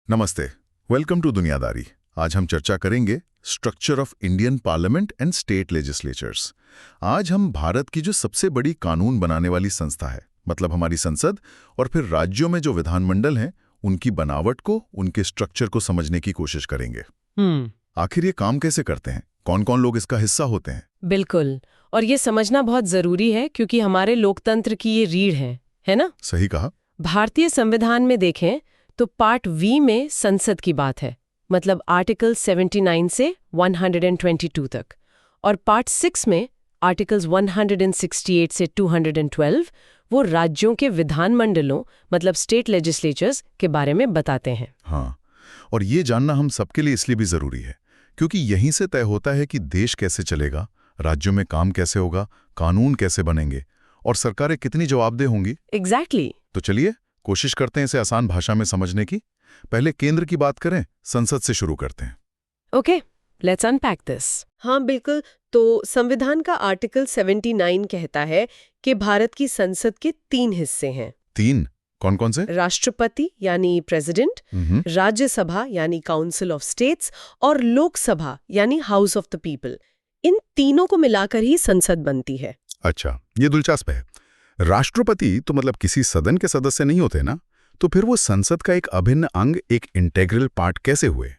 नमस्ते। Welcome to दुनियादारी। आज हम चर्चा करेंगे structure of Indian parliament and state legislatures. आज हम भारत की जो सबसे बड़ी कानून बनाने वाली संस्था है, मतलब हमारी संसद, और फिर राज्यों में जो विधानमंडल हैं, उनकी बनावट को, उनके स्ट्रक्चर को समझने की कोशिश करेंगे। आखिर ये काम कैसे करते हैं, कौन कौन लोग इसका हिस्सा होते हैं? बिल्कुल, और ये समझना बहुत जरूरी है क्योंकि हमारे लोकतंत्र की ये रीढ़ है ना? सही कहा। भारतीय संविधान में देखें तो पार्ट वी में संसद की बात है, मतलब आर्टिकल 79 से 122 तक, और पार्ट 6 में आर्टिकल्स 168 से 212 वो राज्यों के विधानमंडलों, मतलब स्टेट लेजिस्लेचर्स के बारे में बताते हैं। हाँ, और ये जानना हम सबके लिए इसलिए भी जरूरी है क्योंकि यहीं से तय होता है कि देश कैसे चलेगा, राज्यों में काम कैसे होगा, कानून कैसे बनेंगे और सरकारें कितनी जवाबदेह होंगी। एग्जैक्टली। तो चलिए कोशिश करते हैं इसे आसान भाषा में समझने की। पहले केंद्र की बात करें, संसद से शुरू करते हैं। Okay, let's unpack this. हाँ बिल्कुल, तो संविधान का आर्टिकल 79 कहता है कि भारत की संसद के 3 हिस्से हैं। 3? कौन कौन से? राष्ट्रपति यानी प्रेसिडेंट, राज्यसभा यानी काउंसिल ऑफ स्टेट्स, और लोकसभा यानी हाउस ऑफ द पीपल। इन तीनों को मिलाकर ही संसद बनती है। अच्छा, ये दिलचस्प है। राष्ट्रपति तो मतलब किसी सदन के सदस्य नहीं होते ना, तो फिर वो संसद का एक अभिन्न अंग, एक इंटेग्रल पार्ट कैसे हुए?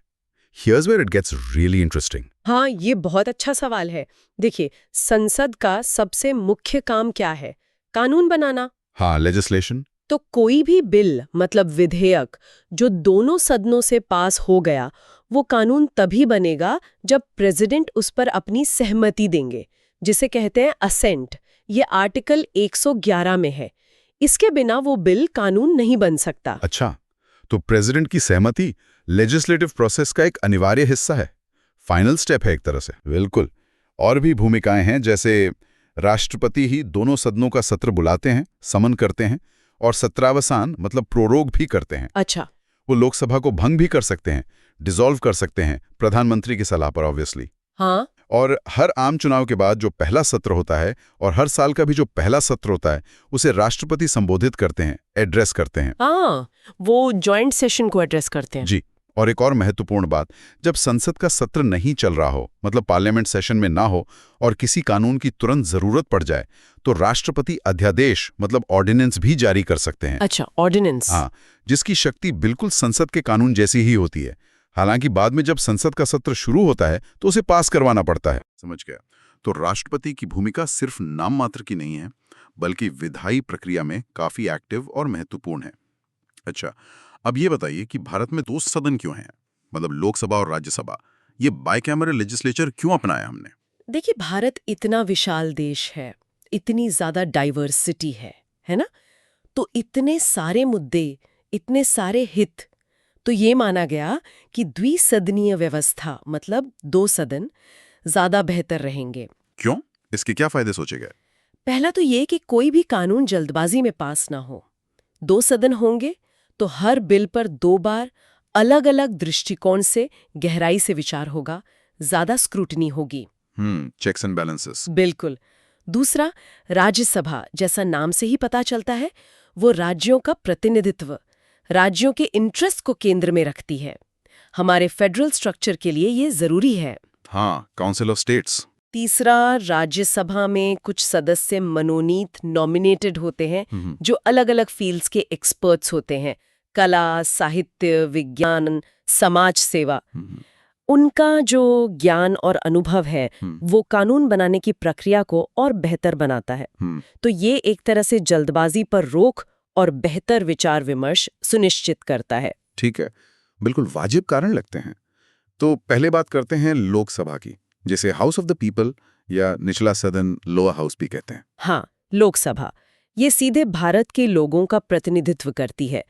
Here's where it gets really interesting. हाँ, ये बहुत अच्छा सवाल है। देखिए, संसद का सबसे मुख्य काम क्या है? कानून बनाना। हाँ, लेजिस्लेशन। तो कोई भी बिल, मतलब विधेयक, जो दोनों सदनों से पास हो गया, वो कानून तभी बनेगा जब प्रेसिडेंट उस पर अपनी सहमति देंगे, जिसे कहते हैं असेंट। ये आर्टिकल 111 में है। इसके बिना वो बिल कानून नहीं बन सकता। अच्छा, तो प्रेसिडेंट की सहमति लेजिस्लेटिव प्रोसेस का एक अनिवार्य हिस्सा है, फाइनल स्टेप है एक तरह से। बिल्कुल। और भी भूमिकाएं हैं, जैसे राष्ट्रपति ही दोनों सदनों का सत्र बुलाते हैं, समन करते हैं और सत्रावसान मतलब प्रोरोग भी करते हैं। अच्छा। वो लोकसभा को भंग भी कर सकते हैं, डिसॉल्व कर सकते हैं, प्रधानमंत्री की सलाह पर ऑब्वियसली। हाँ। और हर आम चुनाव के बाद जो पहला सत्र होता है और हर साल का भी जो पहला सत्र होता है, उसे राष्ट्रपति संबोधित करते हैं, एड्रेस करते हैं। हाँ, वो जॉइंट सेशन को एड्रेस करते हैं। जी। और एक और महत्वपूर्ण बात, जब संसद का सत्र नहीं चल रहा हो, मतलब पार्लियामेंट सेशन में ना हो और किसी कानून की तुरंत जरूरत पड़ जाए, तो राष्ट्रपति अध्यादेश मतलब ऑर्डिनेंस भी जारी कर सकते हैं। अच्छा, ऑर्डिनेंस। हाँ, जिसकी शक्ति बिल्कुल संसद के कानून जैसी ही होती है। हालांकि बाद में जब संसद का सत्र शुरू होता है तो उसे पास करवाना पड़ता है। समझ गया? तो राष्ट्रपति की भूमिका सिर्फ नाम मात्र की नहीं है, बल्कि विधायी प्रक्रिया में काफी एक्टिव और महत्वपूर्ण है। अच्छा, अब ये बताइए कि भारत में 2 सदन क्यों हैं, मतलब लोकसभा और राज्यसभा? ये बाइकैमरल लेजिस्लेचर क्यों अपनाया हमने? देखिए, भारत इतना विशाल देश है, इतनी ज्यादा डाइवर्सिटी है ना? तो इतने सारे मुद्दे, इतने सारे हित, तो ये माना गया कि द्विसदनीय व्यवस्था, मतलब 2 सदन, ज्यादा बेहतर रहेंगे। क्यों? इसके क्या फायदे सोचे गए? पहला तो ये कि कोई भी कानून जल्दबाजी में पास ना हो। 2 सदन होंगे तो हर बिल पर 2 बार अलग अलग दृष्टिकोण से गहराई से विचार होगा, ज्यादा स्क्रूटनी होगी। Checks and balances. बिल्कुल। दूसरा, राज्यसभा, जैसा नाम से ही पता चलता है, वो राज्यों का प्रतिनिधित्व, राज्यों के इंटरेस्ट को केंद्र में रखती है। हमारे फेडरल स्ट्रक्चर के लिए ये जरूरी है। हाँ, काउंसिल ऑफ स्टेट्स। तीसरा, राज्यसभा में कुछ सदस्य मनोनीत, नॉमिनेटेड होते हैं, जो अलग अलग फील्ड्स के एक्सपर्ट्स होते हैं, कला, साहित्य, विज्ञान, समाज सेवा। उनका जो ज्ञान और अनुभव है वो कानून बनाने की प्रक्रिया को और बेहतर बनाता है। तो ये एक तरह से जल्दबाजी पर रोक और बेहतर विचार विमर्श सुनिश्चित करता है। ठीक है, बिल्कुल वाजिब कारण लगते हैं। तो पहले बात करते हैं लोकसभा की, जिसे हाउस ऑफ द पीपल या निचला सदन, लोअर हाउस भी कहते हैं। हाँ, लोकसभा ये सीधे भारत के लोगों का प्रतिनिधित्व करती है।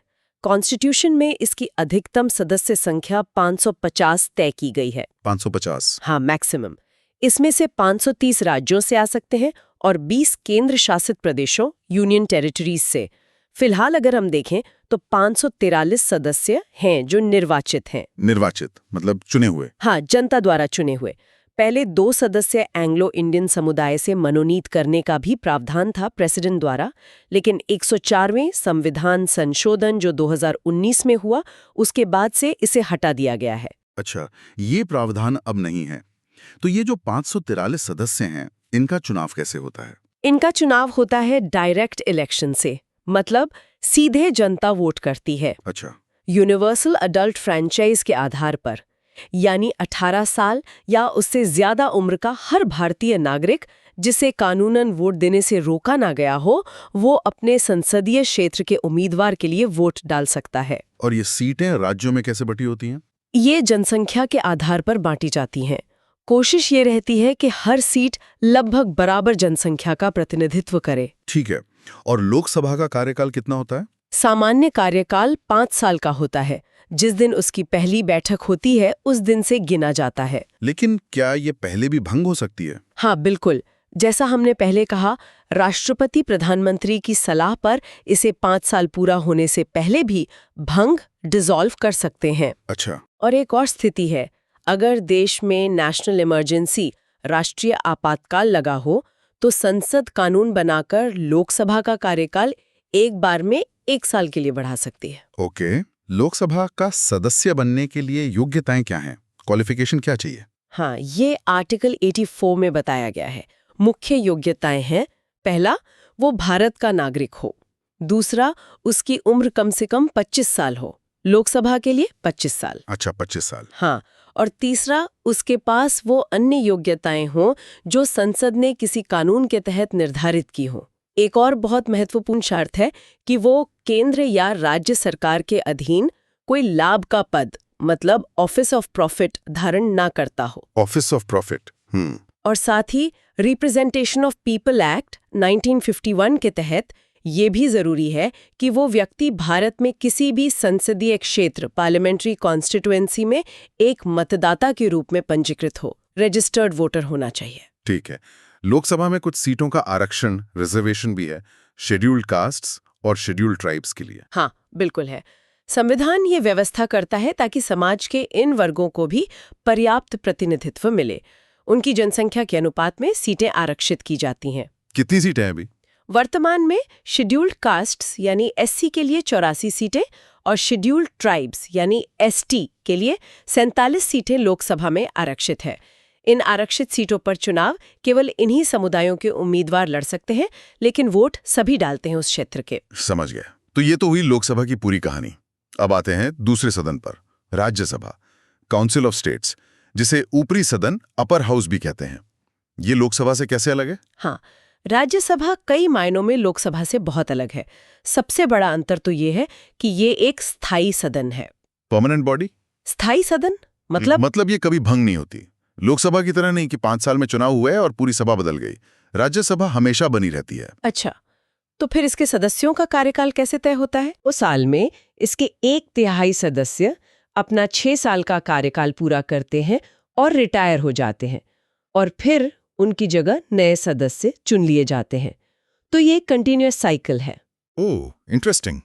कॉन्स्टिट्यूशन में इसकी अधिकतम सदस्य संख्या 550 तय की गई है। 550? हाँ, मैक्सिमम। इसमें से 530 राज्यों से आ सकते हैं और 20 केंद्र शासित प्रदेशों, यूनियन टेरिटरीज से। फिलहाल अगर हम देखें तो 543 सदस्य हैं जो निर्वाचित हैं। निर्वाचित मतलब चुने हुए? हाँ, जनता द्वारा चुने हुए। पहले 2 सदस्य एंग्लो इंडियन समुदाय से मनोनीत करने का भी प्रावधान था प्रेसिडेंट द्वारा, लेकिन 104वें संविधान संशोधन जो 2019 में हुआ, उसके बाद से इसे हटा दिया गया है। अच्छा, ये प्रावधान अब नहीं है। तो ये जो 543 सदस्य हैं, इनका चुनाव कैसे होता है? इनका चुनाव होता है डायरेक्ट इलेक्शन से, मतलब सीधे जनता वोट करती है। अच्छा, यूनिवर्सल अडल्ट फ्रैंचाइज के आधार पर, यानी 18 साल या उससे ज्यादा उम्र का हर भारतीय नागरिक जिसे कानूनन वोट देने से रोका ना गया हो, वो अपने संसदीय क्षेत्र के उम्मीदवार के लिए वोट डाल सकता है। और ये सीटें राज्यों में कैसे बटी होती हैं? ये जनसंख्या के आधार पर बांटी जाती हैं। कोशिश ये रहती है कि हर सीट लगभग बराबर जनसंख्या का प्रतिनिधित्व करे। ठीक है। और लोकसभा का कार्यकाल कितना होता है? सामान्य कार्यकाल 5 साल का होता है। जिस दिन उसकी पहली बैठक होती है, उस दिन से गिना जाता है। लेकिन क्या ये पहले भी भंग हो सकती है? हाँ, बिल्कुल। जैसा हमने पहले कहा, राष्ट्रपति प्रधानमंत्री की सलाह पर इसे 5 साल पूरा होने से पहले भी भंग डिसॉल्व कर सकते हैं। अच्छा। और एक और स्थिति है, अगर देश में नेशनल इमरजेंसी, राष्ट्रीय आपातकाल लगा हो, तो संसद कानून बनाकर लोकसभा का कार्यकाल एक बार में 1 साल के लिए बढ़ा सकती है। ओके। लोकसभा का सदस्य बनने के लिए योग्यताएं क्या हैं? क्वालिफिकेशन क्या चाहिए? हाँ, ये आर्टिकल 84 में बताया गया है। मुख्य योग्यताएं हैं, पहला, वो भारत का नागरिक हो। दूसरा, उसकी उम्र कम से कम 25 साल हो। लोकसभा के लिए 25 साल। अच्छा, 25 साल। हाँ, और तीसरा, उसके पास वो अन्य योग्यताएं हों जो संसद ने किसी कानून के तहत निर्धारित की हों। एक और बहुत महत्वपूर्ण शर्त है कि वो केंद्र या राज्य सरकार के अधीन कोई लाभ का पद, मतलब ऑफिस ऑफ प्रॉफिट, धारण ना करता हो। Office of profit. और साथ ही रिप्रेजेंटेशन ऑफ पीपल एक्ट 1951 के तहत ये भी जरूरी है कि वो व्यक्ति भारत में किसी भी संसदीय क्षेत्र, पार्लियामेंट्री कॉन्स्टिट्यूएंसी में एक मतदाता के रूप में पंजीकृत हो, रजिस्टर्ड वोटर होना चाहिए। ठीक है। लोकसभा में कुछ सीटों का आरक्षण, रिजर्वेशन भी है, शेड्यूल्ड कास्ट्स और शेड्यूल्ड ट्राइब्स के लिए। हाँ, बिल्कुल है। संविधान ये व्यवस्था करता है ताकि समाज के इन वर्गों को भी पर्याप्त प्रतिनिधित्व मिले। उनकी जनसंख्या के अनुपात में सीटें आरक्षित की जाती हैं। कितनी सीटें हैं अभी? वर्तमान में शेड्यूल्ड कास्ट्स यानी एससी के लिए 84 सीटें और शेड्यूल्ड ट्राइब्स यानी एसटी के लिए 47 सीटें लोकसभा में आरक्षित है। इन आरक्षित सीटों पर चुनाव केवल इन्हीं समुदायों के उम्मीदवार लड़ सकते हैं, लेकिन वोट सभी डालते हैं उस क्षेत्र के। समझ गया। तो ये तो हुई लोकसभा की पूरी कहानी। अब आते हैं दूसरे सदन पर, राज्यसभा, काउंसिल ऑफ स्टेट्स, जिसे ऊपरी सदन, अपर हाउस भी कहते हैं। ये लोकसभा से कैसे अलग है? हाँ, राज्यसभा कई मायनों में लोकसभा से बहुत अलग है। सबसे बड़ा अंतर तो ये है कि ये एक स्थायी सदन है। Permanent body? स्थायी सदन मतलब ये कभी भंग नहीं होती। लोकसभा की तरह नहीं कि 5 साल में चुनाव हुए और पूरी सभा बदल गई। राज्यसभा हमेशा बनी रहती है। अच्छा, तो फिर इसके सदस्यों का कार्यकाल कैसे तय होता है? वो साल में इसके 1/3 सदस्य अपना 6 साल का कार्यकाल पूरा करते हैं और रिटायर हो जाते हैं, और फिर उनकी जगह नए सदस्य चुन लिए जाते हैं। तो ये एक कंटिन्यूअस साइकिल है। ओह, इंटरेस्टिंग।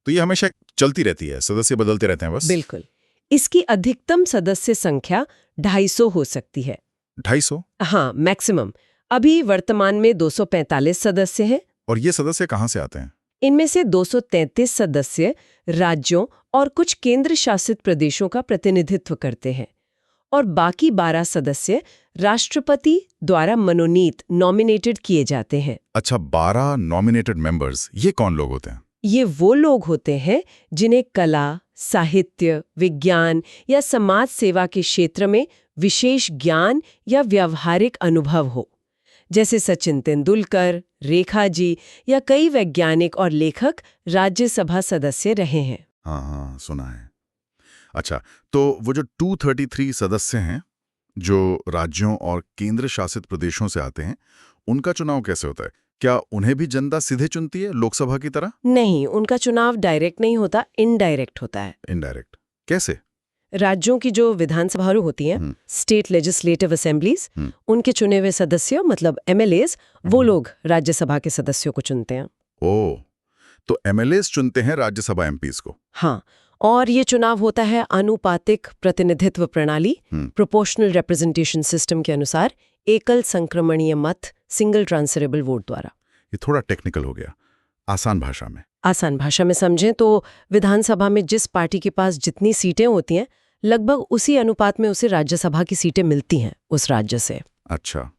तो ये हमेशा चलती रहती है, सदस्य बदलते रहते हैं बस? बिल्कुल। इसकी अधिकतम सदस्य संख्या 250 हो सकती है। 250? हाँ, मैक्सिमम। अभी वर्तमान में 245 सदस्य हैं। और ये सदस्य कहाँ से आते हैं? इनमें से 233 सदस्य राज्यों और कुछ केंद्र शासित प्रदेशों का प्रतिनिधित्व करते हैं, और बाकी 12 सदस्य राष्ट्रपति द्वारा मनोनीत, नॉमिनेटेड किए जाते हैं। अच्छा, 12 नॉमिनेटेड मेंबर्स, ये कौन लोग होते हैं? ये वो लोग होते हैं जिन्हें कला, साहित्य, विज्ञान या समाज सेवा के क्षेत्र में विशेष ज्ञान या व्यावहारिक अनुभव हो, जैसे सचिन तेंदुलकर, रेखा जी या कई वैज्ञानिक और लेखक राज्यसभा सदस्य रहे हैं। हाँ, सुना है। अच्छा, तो वो जो 233 सदस्य हैं जो राज्यों और केंद्र शासित प्रदेशों से आते हैं, उनका चुनाव कैसे होता है? क्या उन्हें भी जनता सीधे चुनती है लोकसभा की तरह? नहीं, उनका चुनाव डायरेक्ट नहीं होता, इनडायरेक्ट होता है। इनडायरेक्ट कैसे? राज्यों की जो विधानसभाएं होती हैं, स्टेट लेजिस्लेटिव असेंबलीज, उनके चुने हुए सदस्य मतलब एमएलएज, वो लोग राज्यसभा के सदस्यों को चुनते हैं। ओह, तो एमएलएज चुनते हैं राज्यसभा एमपीज को? हाँ, और ये चुनाव होता है आनुपातिक प्रतिनिधित्व प्रणाली प्रोपोर्शनल रिप्रेजेंटेशन सिस्टम के अनुसार एकल संक्रमणीय मत सिंगल ट्रांसफरेबल वोट द्वारा। ये थोड़ा टेक्निकल हो गया, आसान भाषा में। आसान भाषा में समझें तो विधानसभा में जिस पार्टी के पास जितनी सीटें होती हैं लगभग उसी अनुपात में उसे राज्यसभा की सीटें मिलती हैं उस राज्य से। अच्छा,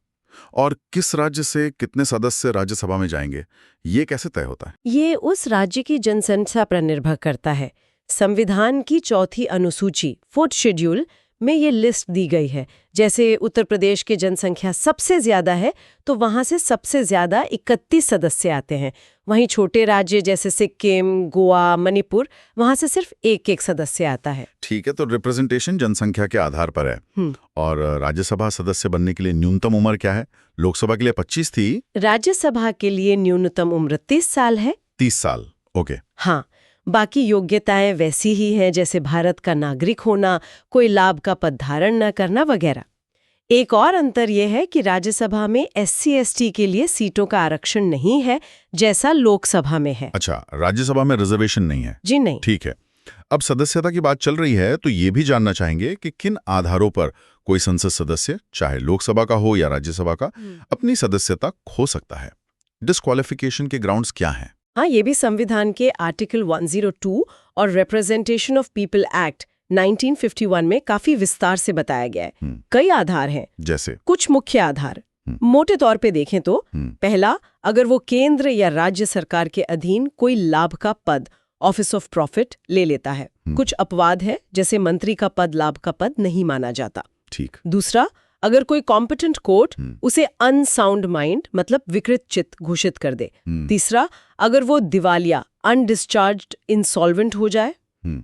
और किस राज्य से कितने सदस्य राज्यसभा में जाएंगे, ये कैसे तय होता है? ये उस राज्य की जनसंख्या पर निर्भर करता है। संविधान की चौथी अनुसूची 4th शेड्यूल में ये लिस्ट दी गई है। जैसे उत्तर प्रदेश की जनसंख्या सबसे ज्यादा है तो वहां से सबसे ज्यादा 31 सदस्य आते हैं। वहीं छोटे राज्य जैसे सिक्किम, गोवा, मणिपुर, वहां से सिर्फ एक सदस्य आता है। ठीक है, तो रिप्रेजेंटेशन जनसंख्या के आधार पर है। और राज्यसभा सदस्य बनने के लिए न्यूनतम उम्र क्या है? लोकसभा के लिए 25 थी, राज्यसभा के लिए न्यूनतम उम्र 30 साल है। 30 साल, ओके। हाँ, बाकी योग्यताएं वैसी ही हैं जैसे भारत का नागरिक होना, कोई लाभ का पद धारण न करना वगैरह। एक और अंतर यह है कि राज्यसभा में SC/ST के लिए सीटों का आरक्षण नहीं है जैसा लोकसभा में है। अच्छा, राज्यसभा में रिजर्वेशन नहीं है? जी नहीं। ठीक है। अब सदस्यता की बात चल रही है तो ये भी जानना चाहेंगे कि किन आधारों पर कोई संसद सदस्य, चाहे लोकसभा का हो या राज्यसभा का, अपनी सदस्यता खो सकता है। डिस्क्वालिफिकेशन के ग्राउंड्स क्या हैं? हाँ, ये भी संविधान के आर्टिकल 102 और रिप्रेजेंटेशन ऑफ पीपल एक्ट 1951 में काफी विस्तार से बताया गया है। कई आधार हैं, जैसे कुछ मुख्य आधार मोटे तौर पे देखें तो पहला, अगर वो केंद्र या राज्य सरकार के अधीन कोई लाभ का पद, ऑफिस ऑफ प्रॉफिट, ले लेता है। कुछ अपवाद है, जैसे मंत्री का पद लाभ का पद नहीं माना जाता। ठीक। दूसरा, अगर कोई कॉम्पिटेंट कोर्ट उसे अनसाउंड माइंड मतलब विकृत चित्त घोषित कर दे। तीसरा, अगर वो दिवालिया अनडिस्चार्ज्ड इंसॉल्वेंट हो जाए।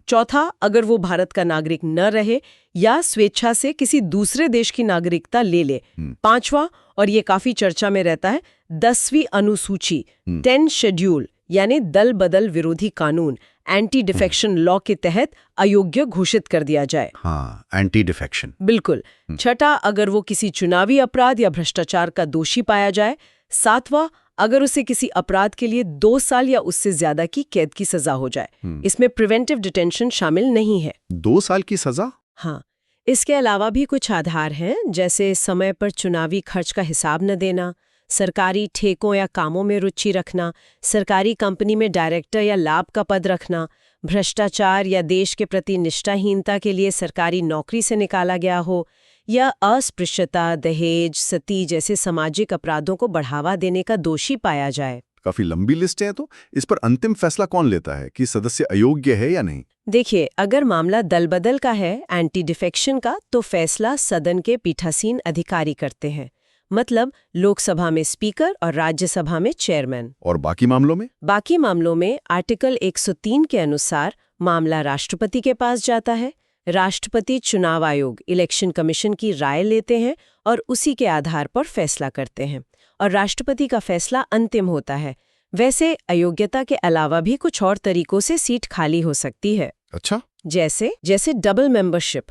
चौथा, अगर वो भारत का नागरिक न रहे या स्वेच्छा से किसी दूसरे देश की नागरिकता ले ले। पांचवा, और ये काफी चर्चा में रहता है, 10वीं अनुसूची 10 शेड्यूल यानी दल बदल विरोधी कानून एंटी डिफेक्शन लॉ के तहत अयोग्य घोषित कर दिया जाए। हाँ, एंटी डिफेक्शन। बिल्कुल। छठा, अगर वो किसी चुनावी अपराध या भ्रष्टाचार का दोषी पाया जाए। सातवां, अगर उसे किसी अपराध के लिए 2 साल या उससे ज्यादा की कैद की सजा हो जाए। इसमें प्रिवेंटिव डिटेंशन शामिल नहीं है। 2 साल की सजा? हाँ। इसके अलावा भी कुछ आधार हैं, जैसे समय पर चुनावी खर्च का हिसाब न देना, सरकारी ठेकों या कामों में रुचि रखना, सरकारी कंपनी में डायरेक्टर या लाभ का पद रखना, भ्रष्टाचार या देश के प्रति निष्ठाहीनता के लिए सरकारी नौकरी से निकाला गया हो, या अस्पृश्यता, दहेज, सती जैसे सामाजिक अपराधों को बढ़ावा देने का दोषी पाया जाए। काफी लंबी लिस्ट है, तो इस पर अंतिम फैसला कौन लेता है कि सदस्य अयोग्य है या नहीं? देखिए, अगर मामला दलबदल का है, एंटी डिफेक्शन का, तो फैसला सदन के पीठासीन अधिकारी करते हैं। मतलब लोकसभा में स्पीकर और राज्यसभा में चेयरमैन। और बाकी मामलों में? बाकी मामलों में आर्टिकल 103 के अनुसार मामला राष्ट्रपति के पास जाता है। राष्ट्रपति चुनाव आयोग, इलेक्शन कमीशन की राय लेते हैं और उसी के आधार पर फैसला करते हैं, और राष्ट्रपति का फैसला अंतिम होता है। वैसे अयोग्यता के अलावा भी कुछ और तरीकों से सीट खाली हो सकती है। अच्छा, जैसे डबल मेंबरशिप।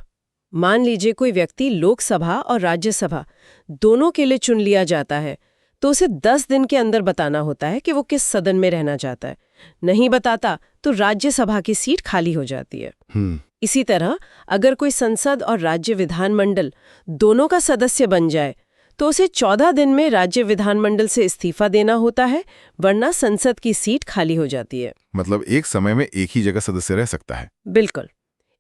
मान लीजिए कोई व्यक्ति लोकसभा और राज्यसभा दोनों के लिए चुन लिया जाता है, तो उसे 10 दिन के अंदर बताना होता है कि वो किस सदन में रहना चाहता है। नहीं बताता तो राज्यसभा की सीट खाली हो जाती है। इसी तरह अगर कोई संसद और राज्य विधानमंडल दोनों का सदस्य बन जाए तो उसे 14 दिन में राज्य विधानमंडल से इस्तीफा देना होता है, वरना संसद की सीट खाली हो जाती है। मतलब एक समय में एक ही जगह सदस्य रह सकता है? बिल्कुल।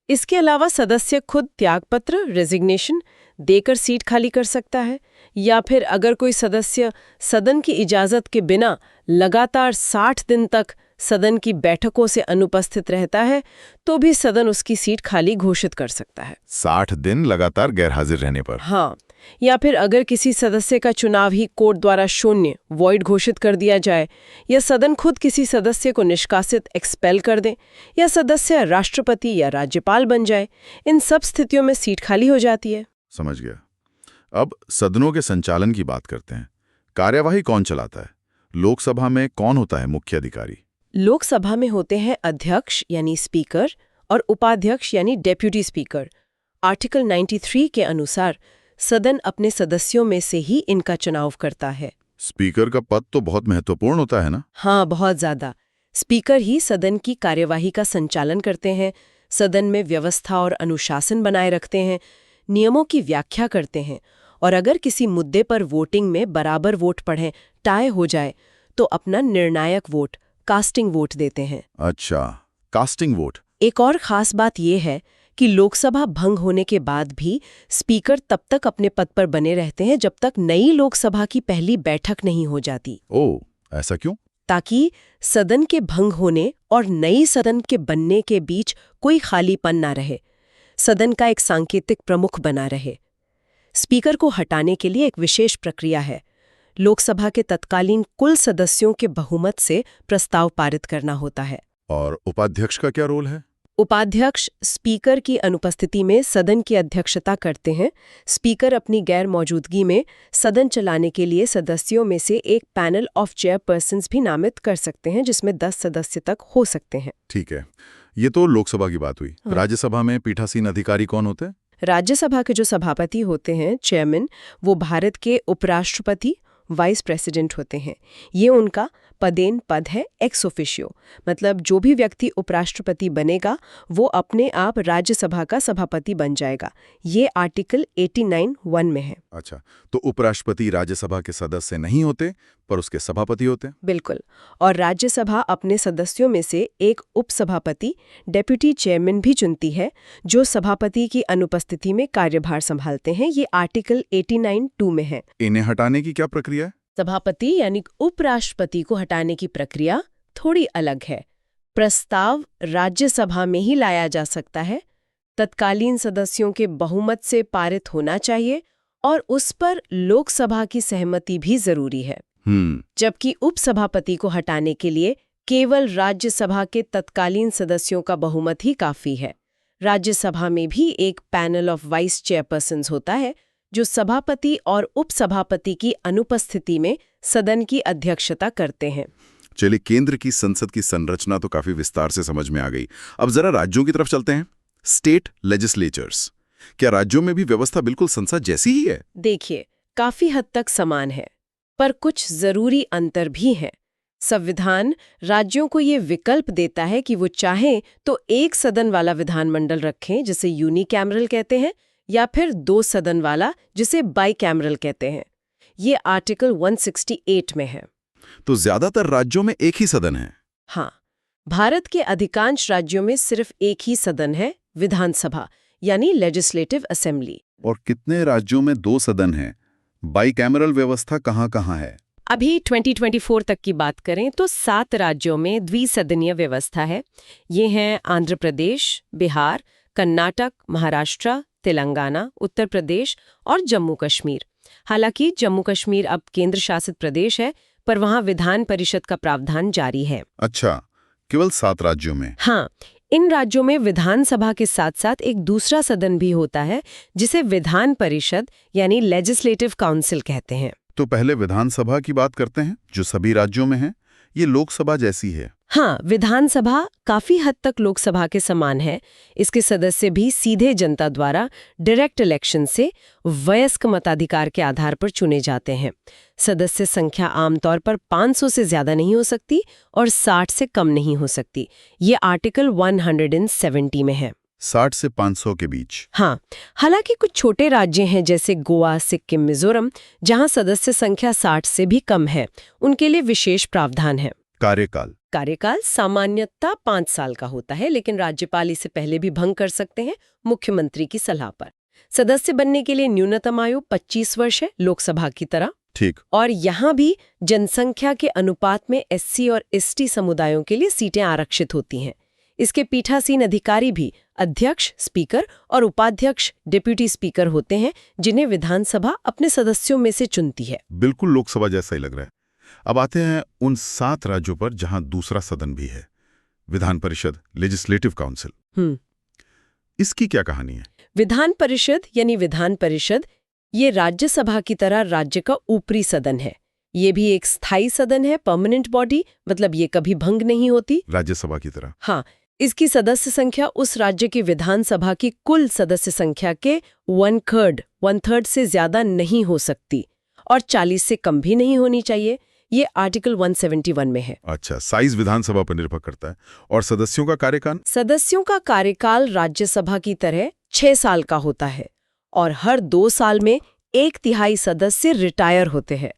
इसके अलावा सदस्य खुद त्यागपत्र रेजिग्नेशन देकर सीट खाली कर सकता है, या फिर अगर कोई सदस्य सदन की इजाजत के बिना लगातार 60 दिन तक सदन की बैठकों से अनुपस्थित रहता है तो भी सदन उसकी सीट खाली घोषित कर सकता है। 60 दिन लगातार गैरहाजिर रहने पर? हाँ। या फिर अगर किसी सदस्य का चुनाव ही कोर्ट द्वारा शून्य वॉइड घोषित कर दिया जाए, या सदन खुद किसी सदस्य को निष्कासित एक्सपेल कर दे, या सदस्य राष्ट्रपति या राज्यपाल बन जाए, इन सब स्थितियों में सीट खाली हो जाती है। समझ गया। अब सदनों के संचालन की बात करते हैं। कार्यवाही कौन चलाता है? लोकसभा में कौन होता है मुख्य अधिकारी? लोकसभा में होते हैं अध्यक्ष यानी स्पीकर और उपाध्यक्ष यानी डेप्यूटी स्पीकर। आर्टिकल 93 के अनुसार सदन अपने सदस्यों में से ही इनका चुनाव करता है। स्पीकर का पद तो बहुत महत्वपूर्ण होता है ना? हाँ, बहुत ज्यादा। स्पीकर ही सदन की कार्यवाही का संचालन करते हैं, सदन में व्यवस्था और अनुशासन बनाए रखते हैं, नियमों की व्याख्या करते हैं, और अगर किसी मुद्दे पर वोटिंग में बराबर वोट पड़े, टाई हो जाए, तो अपना निर्णायक वोट, कास्टिंग वोट देते हैं। अच्छा, कास्टिंग वोट। एक और खास बात यह है कि लोकसभा भंग होने के बाद भी स्पीकर तब तक अपने पद पर बने रहते हैं जब तक नई लोकसभा की पहली बैठक नहीं हो जाती। ओह, ऐसा क्यों? ताकि सदन के भंग होने और नई सदन के बनने के बीच कोई खालीपन ना रहे, सदन का एक सांकेतिक प्रमुख बना रहे। स्पीकर को हटाने के लिए एक विशेष प्रक्रिया है। लोकसभा के तत्कालीन कुल सदस्यों के बहुमत से प्रस्ताव पारित करना होता है। और उपाध्यक्ष का क्या रोल है? उपाध्यक्ष स्पीकर की अनुपस्थिति में सदन की अध्यक्षता करते हैं। स्पीकर अपनी गैर मौजूदगी में सदन चलाने के लिए सदस्यों में से एक पैनल ऑफ चेयरपर्सन्स भी नामित कर सकते हैं, जिसमें 10 सदस्य तक हो सकते हैं। ठीक है, ये तो लोकसभा की बात हुई। हाँ। राज्यसभा में पीठासीन अधिकारी कौन होते हैं? राज्यसभा के जो सभापति होते हैं, चेयरमैन, वो भारत के उपराष्ट्रपति, वाइस प्रेसिडेंट होते हैं। ये उनका पदेन पद है एक्स ऑफिशियो, मतलब जो भी व्यक्ति उपराष्ट्रपति बनेगा वो अपने आप राज्यसभा का सभापति बन जाएगा। ये आर्टिकल 89(1) में है। अच्छा, तो उपराष्ट्रपति राज्यसभा के सदस्य नहीं होते पर उसके सभापति होते हैं? बिल्कुल। और राज्यसभा अपने सदस्यों में से एक उपसभापति, डेप्यूटी चेयरमैन भी चुनती है, जो सभापति की अनुपस्थिति में कार्यभार संभालते हैं। ये आर्टिकल 89(2) में है। इन्हें हटाने की क्या प्रक्रिया है? सभापति यानी उपराष्ट्रपति को हटाने की प्रक्रिया थोड़ी अलग है। प्रस्ताव राज्यसभा में ही लाया जा सकता है, तत्कालीन सदस्यों के बहुमत से पारित होना चाहिए और उस पर लोकसभा की सहमति भी जरूरी है। जबकि उपसभापति को हटाने के लिए केवल राज्यसभा के तत्कालीन सदस्यों का बहुमत ही काफी है। राज्यसभा में भी एक पैनल ऑफ वाइस चेयरपर्सन्स होता है, जो सभापति और उपसभापति की अनुपस्थिति में सदन की अध्यक्षता करते हैं। चलिए, केंद्र की संसद की संरचना तो काफी विस्तार से समझ में आ गई। अब जरा राज्यों की तरफ चलते हैं। स्टेट लेजिस्लेचर्स, क्या राज्यों में भी व्यवस्था बिल्कुल संसद जैसी ही है? देखिए, काफी हद तक समान है, पर कुछ जरूरी अंतर भी हैं। संविधान राज्यों को ये विकल्प देता है कि वो चाहें तो एक सदन वाला विधानमंडल रखें, जिसे यूनिकैमरल कहते हैं, या फिर 2 सदन वाला, जिसे बाइकैमरल कहते हैं। ये आर्टिकल 168 में है। तो ज्यादातर राज्यों में एक ही सदन है? हाँ, भारत के अधिकांश राज्यों में सिर्फ एक ही सदन है, विधानसभा यानी लेजिस्लेटिव असेंबली। और कितने राज्यों में 2 सदन हैं? बाइकैमरल व्यवस्था कहाँ-कहाँ है? अभी 2024 तक की बात करें तो 7 राज्यों में द्विसदनीय व्यवस्था है। ये हैं आंध्र प्रदेश, बिहार, कर्नाटक, महाराष्ट्र, तेलंगाना, उत्तर प्रदेश और जम्मू कश्मीर। हालांकि जम्मू कश्मीर अब केंद्र शासित प्रदेश है, पर वहां विधान परिषद का प्रावधान जारी है। अच्छा, केवल 7 राज्यों में? हाँ, इन राज्यों में विधानसभा के साथ साथ एक दूसरा सदन भी होता है, जिसे विधान परिषद यानी लेजिस्लेटिव काउंसिल कहते हैं। तो पहले विधानसभा की बात करते हैं, जो सभी राज्यों में है। ये लोकसभा जैसी है? हाँ, विधानसभा काफी हद तक लोकसभा के समान है। इसके सदस्य भी सीधे जनता द्वारा डायरेक्ट इलेक्शन से वयस्क मताधिकार के आधार पर चुने जाते हैं। सदस्य संख्या आमतौर पर 500 से ज्यादा नहीं हो सकती और 60 से कम नहीं हो सकती। ये आर्टिकल 170 में है। 60 से 500 के बीच? हाँ, हालांकि कुछ छोटे राज्य हैं जैसे गोवा, सिक्किम, मिजोरम, जहां सदस्य संख्या 60 से भी कम है। उनके लिए विशेष प्रावधान है। कार्यकाल सामान्यतः 5 साल का होता है, लेकिन राज्यपाल इसे पहले भी भंग कर सकते हैं, मुख्यमंत्री की सलाह पर। सदस्य बनने के लिए न्यूनतम आयु 25 वर्ष है, लोकसभा की तरह। ठीक। और यहाँ भी जनसंख्या के अनुपात में SC और ST समुदायों के लिए सीटें आरक्षित होती हैं। इसके पीठासीन अधिकारी भी अध्यक्ष, स्पीकर और उपाध्यक्ष, डिप्यूटी स्पीकर होते हैं, जिन्हें विधानसभा अपने सदस्यों में से चुनती है। बिल्कुल लोकसभा जैसा ही लग रहा है। अब आते हैं उन 7 राज्यों पर जहां दूसरा सदन भी है, विधान परिषद, लेजिस्लेटिव काउंसिल। इसकी क्या कहानी है? विधान परिषद यानी विधान परिषद ये राज्यसभा की तरह राज्य का ऊपरी सदन है। ये भी एक स्थायी सदन है, परमानेंट बॉडी, मतलब ये कभी भंग नहीं होती, राज्यसभा की तरह। हाँ, इसकी सदस्य संख्या उस राज्य की विधानसभा की कुल सदस्य संख्या के 1/3 से ज्यादा नहीं हो सकती और 40 से कम भी नहीं होनी चाहिए। ये आर्टिकल 171 में है। अच्छा, साइज विधानसभा पर निर्भर करता है। और सदस्यों का कार्यकाल? सदस्यों का कार्यकाल राज्यसभा की तरह 6 साल का होता है और हर 2 साल में 1/3 सदस्य रिटायर होते हैं।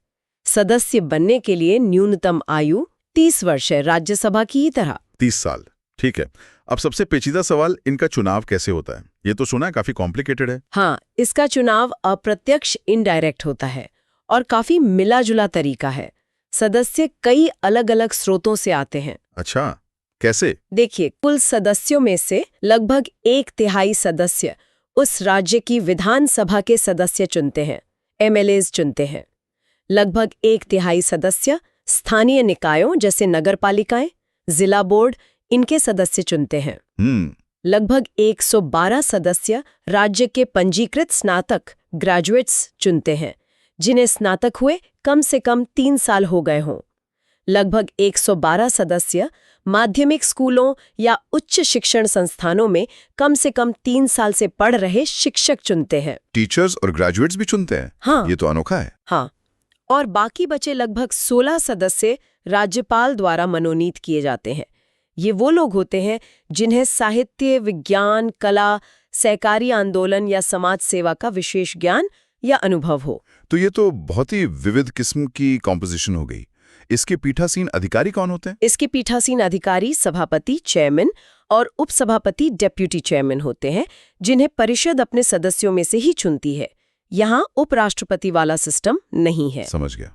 सदस्य बनने के लिए न्यूनतम आयु 30 वर्ष है, राज्यसभा की ही तरह। 30 साल, ठीक है। अब सबसे पेचीदा सवाल, इनका चुनाव कैसे होता है? ये तो सुना है काफी कॉम्प्लिकेटेड है। हाँ, इसका चुनाव अप्रत्यक्ष इनडायरेक्ट होता है और काफी मिला-जुला तरीका है। सदस्य कई अलग-अलग स्रोतों से आते हैं। अच्छा, कैसे? देखिए, कुल सदस्यों में से लगभग 1/3 सदस्य उस राज्य की विधानसभा के सदस्य चुनते हैं, MLAs चुनते हैं। लगभग 1/3 सदस्य स्थानीय निकायों जैसे नगरपालिकाएं, जिला बोर्ड, इनके सदस्य चुनते हैं। लगभग 112 सदस्य राज्य के पंजीकृत स्नातक ग्रेजुएट्स चुनते हैं, जिन्हें स्नातक हुए कम से कम 3 साल हो गए हों। लगभग 112 सदस्य माध्यमिक स्कूलों या उच्च शिक्षण संस्थानों में कम से कम 3 साल से पढ़ रहे शिक्षक चुनते हैं। टीचर्स और ग्रेजुएट्स भी चुनते हैं? हाँ, ये तो अनोखा है। हाँ, और बाकी बचे लगभग 16 सदस्य राज्यपाल द्वारा मनोनीत किए जाते हैं। ये वो लोग होते हैं जिन्हें साहित्य, विज्ञान, कला, सहकारी आंदोलन या समाज सेवा का विशेष ज्ञान या अनुभव हो। तो ये तो बहुत ही विविध किस्म की कॉम्पोजिशन हो गई। इसके पीठासीन अधिकारी कौन होते हैं? इसके पीठासीन अधिकारी सभापति, चेयरमैन और उपसभापति, डेप्यूटी चेयरमैन होते हैं, जिन्हें परिषद अपने सदस्यों में से ही चुनती है। यहाँ उपराष्ट्रपति वाला सिस्टम नहीं है। समझ गया।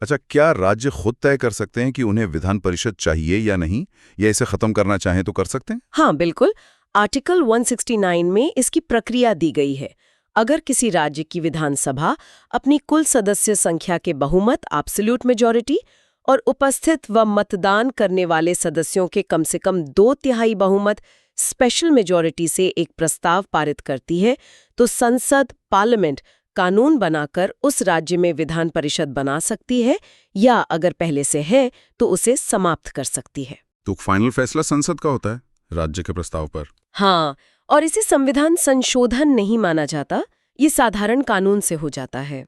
अच्छा, क्या राज्य खुद तय कर सकते हैं कि उन्हें विधान परिषद चाहिए या नहीं, या इसे खत्म करना चाहें तो कर सकते हैं? हाँ, बिल्कुल। आर्टिकल 169 में इसकी प्रक्रिया दी गई है। अगर किसी राज्य की विधानसभा अपनी कुल सदस्य संख्या के बहुमत, एब्सोल्यूट मेजॉरिटी, और उपस्थित व मतदान करने वाले सदस्यों के कम से कम 2/3 बहुमत, स्पेशल मेजॉरिटी से एक प्रस्ताव पारित करती है, तो संसद, पार्लियामेंट कानून बनाकर उस राज्य में विधान परिषद बना सकती है, या अगर पहले से है तो उसे समाप्त कर सकती है। तो फाइनल फैसला संसद का होता है राज्य के प्रस्ताव पर? हाँ, और इसे संविधान संशोधन नहीं माना जाता, ये साधारण कानून से हो जाता है।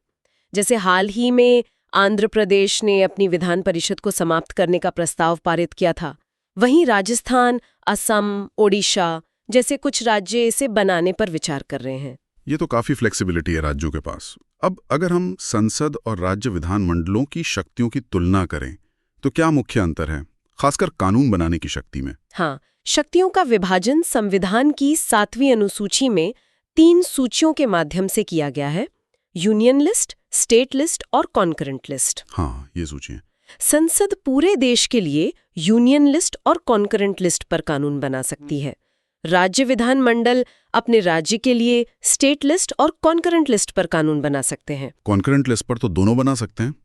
जैसे हाल ही में आंध्र प्रदेश ने अपनी विधान परिषद को समाप्त करने का प्रस्ताव पारित किया था। वहीं राजस्थान, असम, ओडिशा जैसे कुछ राज्य इसे बनाने पर विचार कर रहे हैं। ये तो काफी फ्लेक्सिबिलिटी है राज्यों के पास। अब अगर हम संसद और राज्य विधानमंडलों की शक्तियों की तुलना करें तो क्या मुख्य अंतर है, खासकर कानून बनाने की शक्ति में? हाँ, शक्तियों का विभाजन संविधान की 7वीं अनुसूची में 3 सूचियों के माध्यम से किया गया है: यूनियन लिस्ट, स्टेट लिस्ट और कॉन्करेंट लिस्ट। हाँ, ये सूचियां। संसद पूरे देश के लिए यूनियन लिस्ट और कॉन्करेंट लिस्ट पर कानून बना सकती है। राज्य विधानमंडल अपने राज्य के लिए स्टेट लिस्ट और कॉन्करेंट लिस्ट पर कानून बना सकते हैं। कॉन्करेंट लिस्ट पर तो दोनों बना सकते हैं,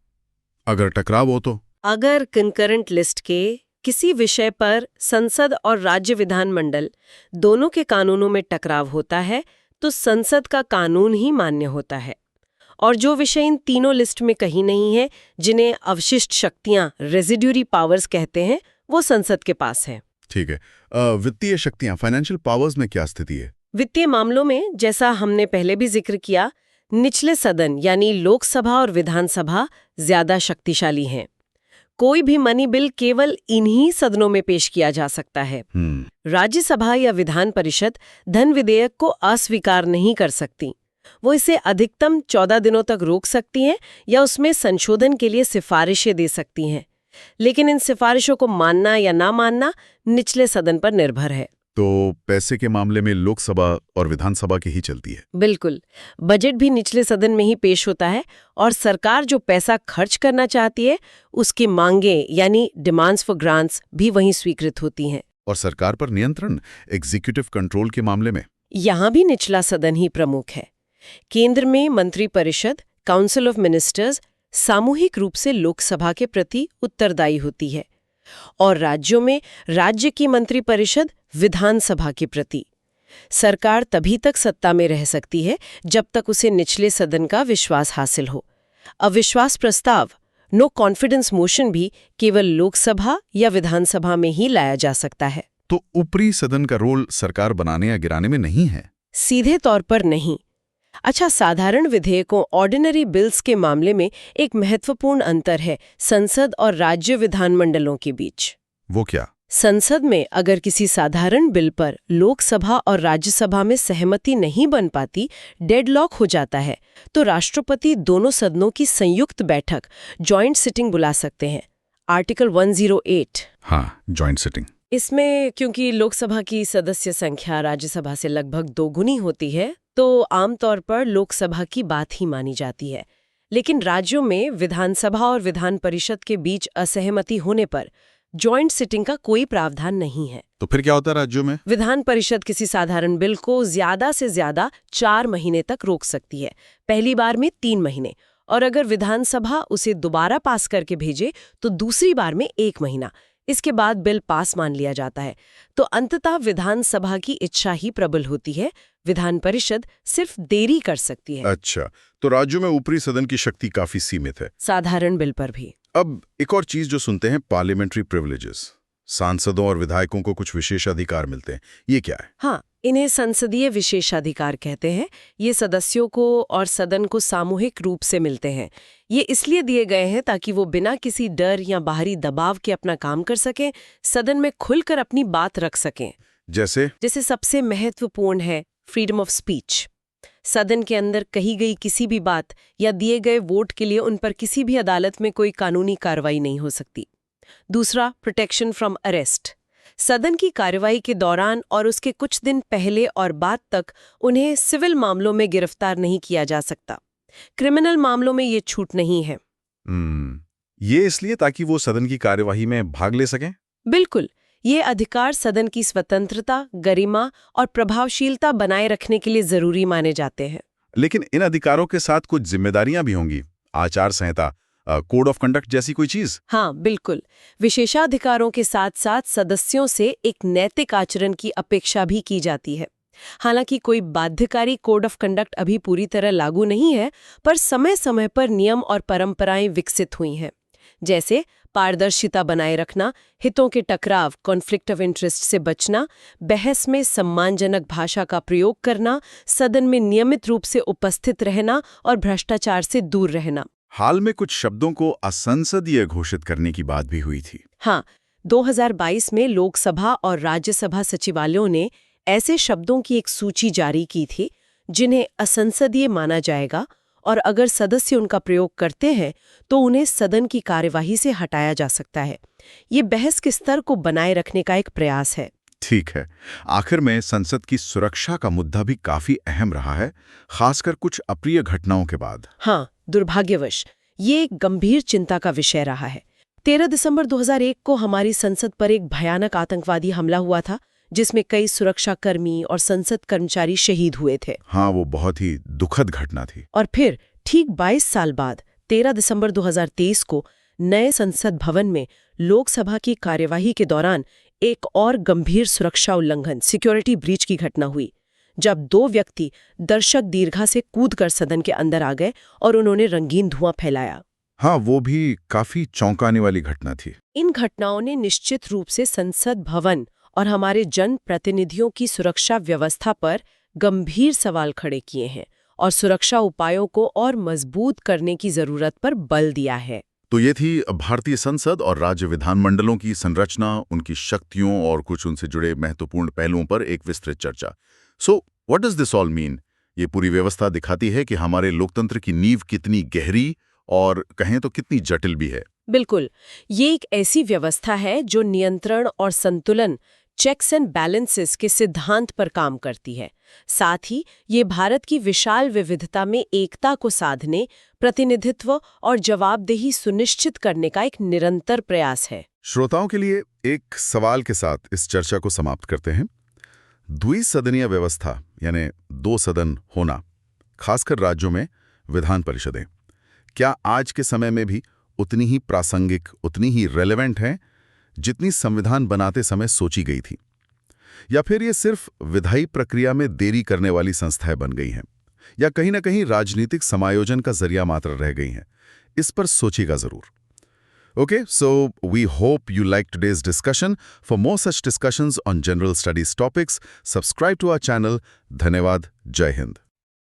अगर टकराव हो तो? अगर कंकरेंट लिस्ट के किसी विषय पर संसद और राज्य विधानमंडल दोनों के कानूनों में टकराव होता है तो संसद का कानून ही मान्य होता है। और जो विषय इन तीनों लिस्ट में कहीं नहीं है, जिन्हें अवशिष्ट शक्तियां, रेजिड्यूरी पावर्स कहते हैं, वो संसद के पास है। ठीक है। वित्तीय शक्तियां, फाइनेंशियल पावर्स में क्या स्थिति है? वित्तीय मामलों में, जैसा हमने पहले भी जिक्र किया, निचले सदन यानी लोकसभा और विधानसभा ज्यादा शक्तिशाली हैं। कोई भी मनी बिल केवल इन्हीं सदनों में पेश किया जा सकता है। राज्यसभा या विधान परिषद धन विधेयक को अस्वीकार नहीं कर सकती। वो इसे अधिकतम 14 दिनों तक रोक सकती हैं या उसमें संशोधन के लिए सिफारिशें दे सकती हैं। लेकिन इन सिफारिशों को मानना या ना मानना निचले सदन पर निर्भर है। तो पैसे के मामले में लोकसभा और विधानसभा की ही चलती है? बिल्कुल। बजट भी निचले सदन में ही पेश होता है और सरकार जो पैसा खर्च करना चाहती है उसकी मांगें यानी डिमांड्स फॉर ग्रांट्स भी वहीं स्वीकृत होती हैं। और सरकार पर नियंत्रण, एग्जीक्यूटिव कंट्रोल के मामले में? यहाँ भी निचला सदन ही प्रमुख है। केंद्र में मंत्रिपरिषद, काउंसिल ऑफ मिनिस्टर्स सामूहिक रूप से लोकसभा के प्रति उत्तरदायी होती है और राज्यों में राज्य की मंत्रिपरिषद विधानसभा के प्रति। सरकार तभी तक सत्ता में रह सकती है जब तक उसे निचले सदन का विश्वास हासिल हो। अविश्वास प्रस्ताव, नो कॉन्फिडेंस मोशन भी केवल लोकसभा या विधानसभा में ही लाया जा सकता है। तो ऊपरी सदन का रोल सरकार बनाने या गिराने में नहीं है? सीधे तौर पर नहीं। अच्छा, साधारण विधेयकों ऑर्डिनरी बिल्स के मामले में एक महत्वपूर्ण अंतर है संसद और राज्य विधानमंडलों के बीच। वो क्या? संसद में अगर किसी साधारण बिल पर लोकसभा और राज्यसभा में सहमति नहीं बन पाती, डेडलॉक हो जाता है, तो राष्ट्रपति दोनों सदनों की संयुक्त बैठक जॉइंट सिटिंग बुला सकते हैं। आर्टिकल 108। हाँ, जॉइंट सिटिंग। इसमें क्योंकि लोकसभा की सदस्य संख्या राज्यसभा से लगभग दोगुनी होती है, तो आमतौर पर लोकसभा की बात ही मानी जाती है। लेकिन राज्यों में विधानसभा और विधान परिषद के बीच असहमति होने पर जॉइंट सिटिंग का कोई प्रावधान नहीं है। तो फिर क्या होता है राज्यों में? विधान परिषद किसी साधारण बिल को ज्यादा से ज्यादा 4 महीने तक रोक सकती है, पहली बार में 3 महीने, और अगर विधानसभा उसे दोबारा पास करके भेजे तो दूसरी बार में 1 महीना। इसके बाद बिल पास मान लिया जाता है। तो अंततः विधानसभा की इच्छा ही प्रबल होती है, विधान परिषद सिर्फ देरी कर सकती है। अच्छा, तो राज्यों में ऊपरी सदन की शक्ति काफी सीमित है, साधारण बिल पर भी। अब एक और चीज जो सुनते हैं, पार्लियामेंट्री प्रिविलेजेस। सांसदों और विधायकों को कुछ विशेष अधिकार मिलते हैं, ये क्या है? हाँ, इन्हें संसदीय विशेषाधिकार कहते हैं। ये सदस्यों को और सदन को सामूहिक रूप से मिलते हैं। ये इसलिए दिए गए हैं ताकि वो बिना किसी डर या बाहरी दबाव के अपना काम कर सकें, सदन में खुलकर अपनी बात रख सकें। जैसे सबसे महत्वपूर्ण है फ्रीडम ऑफ स्पीच। सदन के अंदर कही गई किसी भी बात या दिए गए वोट के लिए उन पर किसी भी अदालत में कोई कानूनी कार्रवाई नहीं हो सकती। दूसरा, प्रोटेक्शन फ्रॉम अरेस्ट। सदन की कार्रवाई के दौरान और उसके कुछ दिन पहले और बाद तक उन्हें सिविल मामलों में गिरफ्तार नहीं किया जा सकता। क्रिमिनल मामलों में ये छूट नहीं है। ये इसलिए ताकि वो सदन की कार्यवाही में भाग ले सकें? बिल्कुल, ये अधिकार सदन की स्वतंत्रता, गरिमा और प्रभावशीलता बनाए रखने के लिए जरूरी माने जाते हैं। लेकिन इन अधिकारों के साथ कुछ जिम्मेदारियां भी होंगी, आचार संहिता, कोड ऑफ कंडक्ट जैसी कोई चीज? हाँ, बिल्कुल। विशेषाधिकारों के साथ साथ सदस्यों से एक नैतिक आचरण की अपेक्षा भी की जाती है। हालांकि कोई बाध्यकारी कोड ऑफ कंडक्ट अभी पूरी तरह लागू नहीं है, पर समय समय पर नियम और परंपराएं विकसित हुई हैं। जैसे पारदर्शिता बनाए रखना, हितों के टकराव, कॉन्फ्लिक्ट ऑफ इंटरेस्ट से बचना, बहस में सम्मानजनक भाषा का प्रयोग करना, सदन में नियमित रूप से उपस्थित रहना और भ्रष्टाचार से दूर रहना। हाल में कुछ शब्दों को असंसदीय घोषित करने की बात भी हुई थी। हाँ, 2022 में लोकसभा और राज्यसभा सचिवालयों ने ऐसे शब्दों की एक सूची जारी की थी जिन्हें असंसदीय माना जाएगा, और अगर सदस्य उनका प्रयोग करते हैं तो उन्हें सदन की कार्यवाही से हटाया जा सकता है। ये बहस के स्तर को बनाए रखने का एक प्रयास है। ठीक है। आखिर में संसद की सुरक्षा का मुद्दा भी काफी अहम रहा है, खासकर कुछ अप्रिय घटनाओं के बाद। हाँ, दुर्भाग्यवश ये एक गंभीर चिंता का विषय रहा है। 13 दिसंबर 2001 को हमारी संसद पर एक भयानक आतंकवादी हमला हुआ था, जिसमें कई सुरक्षाकर्मी और संसद कर्मचारी शहीद हुए थे। हाँ, वो बहुत ही दुखद घटना थी। और फिर ठीक 22 साल बाद 13 दिसंबर 2023 को नए संसद भवन में लोकसभा की कार्यवाही के दौरान एक और गंभीर सुरक्षा उल्लंघन, सिक्योरिटी ब्रीच की घटना हुई, जब 2 व्यक्ति दर्शक दीर्घा से कूदकर सदन के अंदर आ गए और उन्होंने रंगीन धुआं फैलाया। हाँ, वो भी काफी चौंकाने वाली घटना थी। इन घटनाओं ने निश्चित रूप से संसद भवन और हमारे जनप्रतिनिधियों की सुरक्षा व्यवस्था पर गंभीर सवाल खड़े किए हैं और सुरक्षा उपायों को और मजबूत करने की जरूरत पर बल दिया है। तो ये थी भारतीय संसद और राज्य विधानमंडलों की संरचना, उनकी शक्तियों और कुछ उनसे जुड़े महत्वपूर्ण पहलुओं पर एक विस्तृत चर्चा। So what does this all mean? ये पूरी व्यवस्था दिखाती है कि हमारे लोकतंत्र की नींव कितनी गहरी और कहें तो कितनी जटिल भी है। बिल्कुल, ये एक ऐसी व्यवस्था है जो नियंत्रण और संतुलन, चेक्स एंड बैलेंसेस के सिद्धांत पर काम करती है। साथ ही ये भारत की विशाल विविधता में एकता को साधने, प्रतिनिधित्व और जवाबदेही सुनिश्चित करने का एक निरंतर प्रयास है। श्रोताओं के लिए एक सवाल के साथ इस चर्चा को समाप्त करते हैं। द्विसदनीय व्यवस्था यानी 2 सदन होना, खासकर राज्यों में विधान परिषदें, क्या आज के समय में भी उतनी ही प्रासंगिक, उतनी ही रेलेवेंट है जितनी संविधान बनाते समय सोची गई थी? या फिर ये सिर्फ विधायी प्रक्रिया में देरी करने वाली संस्थाएं बन गई हैं, या कहीं ना कहीं राजनीतिक समायोजन का जरिया मात्र रह गई हैं? इस पर सोचिएगा जरूर। Okay, so we hope you liked today's discussion. For more such discussions on general studies topics, subscribe to our channel. Dhanyavad. Jai Hind.